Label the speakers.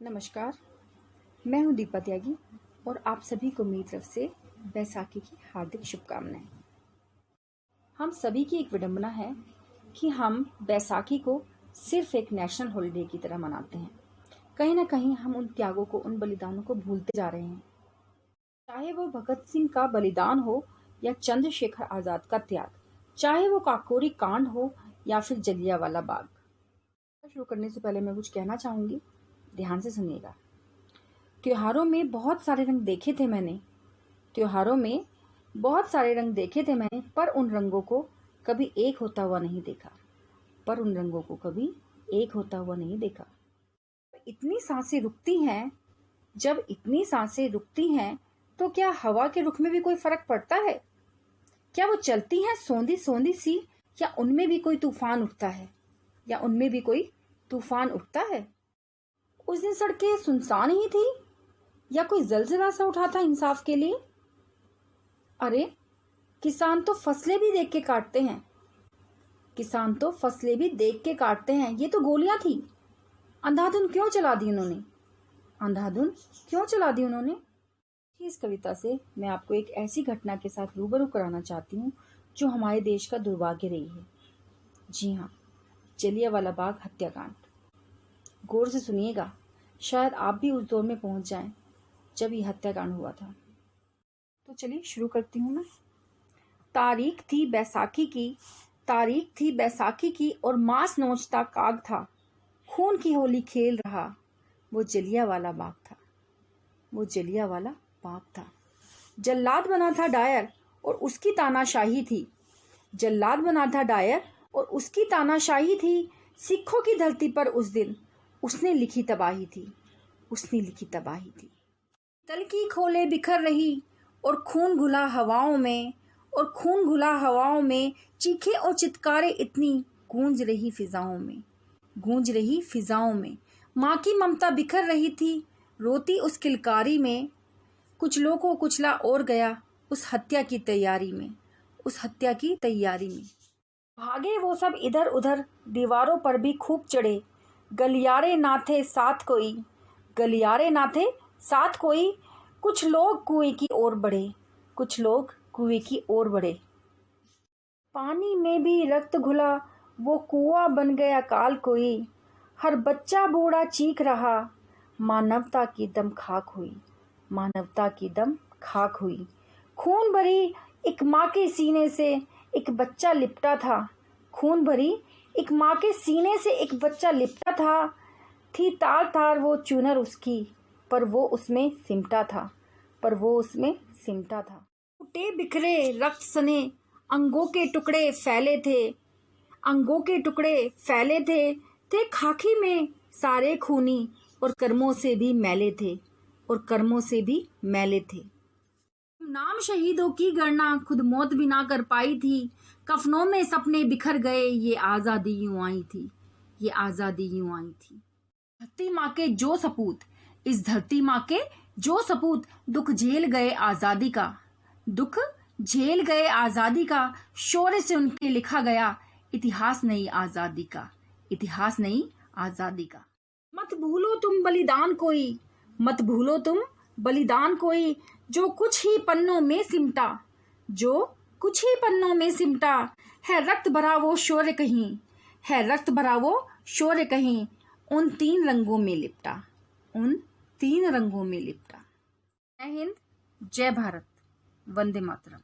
Speaker 1: नमस्कार, मैं हूं दीपा त्यागी और आप सभी को मेरी तरफ से बैसाखी की हार्दिक शुभकामनाएं। हम सभी की एक विडंबना है कि हम बैसाखी को सिर्फ एक नेशनल हॉलिडे की तरह मनाते हैं। कहीं ना कहीं हम उन त्यागों को, उन बलिदानों को भूलते जा रहे हैं। चाहे वो भगत सिंह का बलिदान हो या चंद्रशेखर आजाद का त्याग, चाहे वो काकोरी कांड हो या फिर जलियांवाला बाग। शुरू करने से पहले मैं कुछ कहना चाहूंगी, ध्यान से सुनिएगा। त्योहारों में बहुत सारे रंग देखे थे मैंने, पर उन रंगों को कभी एक होता हुआ नहीं देखा। इतनी सांसें रुकती हैं, जब इतनी सांसें रुकती हैं तो क्या हवा के रुख में भी कोई फर्क पड़ता है? क्या वो चलती हैं सोंधी सोंधी सी, या उनमें भी कोई तूफान उठता है? उस दिन सड़कें सुनसान ही थी या कोई जलजला सा उठा था इंसाफ के लिए? अरे, किसान तो फसलें भी देख के काटते हैं। ये तो गोलियां थी। अंधाधुन क्यों चला दी उन्होंने? इस कविता से मैं आपको एक ऐसी घटना के साथ रूबरू कराना चाहती हूँ जो हमारे देश का दुर्भाग्य रही है। जी हाँ, जलियांवाला बाग हत्याकांड। गौर से सुनिएगा, शायद आप भी उस दौर में पहुंच जाएं जब ये हत्याकांड हुआ था। तो चलिए शुरू करती हूँ मैं। तारीख थी बैसाखी की और मांस नोचता काग था। खून की होली खेल रहा, वो जलियांवाला बाग था। जल्लाद बना था डायर और उसकी तानाशाही थी। सिखों की धरती पर उस दिन उसने लिखी तबाही थी। तल की खोले बिखर रही और खून घुला हवाओं में चीखे और चित्कारे इतनी गूंज रही फिजाओं में। माँ की ममता बिखर रही थी, रोती उस किलकारी में। कुछ लोगों को कुचला और गया उस हत्या की तैयारी में। भागे वो सब इधर उधर, दीवारों पर भी खूब चढ़े। गलियारे ना थे साथ कोई। कुछ लोग कुएं की ओर बढ़े। पानी में भी रक्त घुला, वो कुआं बन गया काल कोई। हर बच्चा बूढ़ा चीख रहा, मानवता की दम खाक हुई। खून भरी एक माँ के सीने से एक बच्चा लिपटा था। थी तार तार वो चुनर उसकी, पर वो उसमें सिमटा था। टूटे बिखरे रक्त सने अंगों के टुकड़े फैले थे खाकी में सारे खूनी, और कर्मों से भी मैले थे। नाम शहीदों की गणना खुद मौत भी ना कर पाई थी। कफनों में सपने बिखर गए, ये आजादी यूं आई थी। धरती माँ के जो सपूत दुख झेल गए आजादी का, शौर्य से उनके लिखा गया इतिहास नई आजादी का। मत भूलो तुम बलिदान कोई, जो कुछ ही पन्नों में सिमटा। है रक्त भरा वो शौर्य कहीं, उन तीन रंगों में लिपटा। जय हिंद, जय भारत, वंदे मातरम।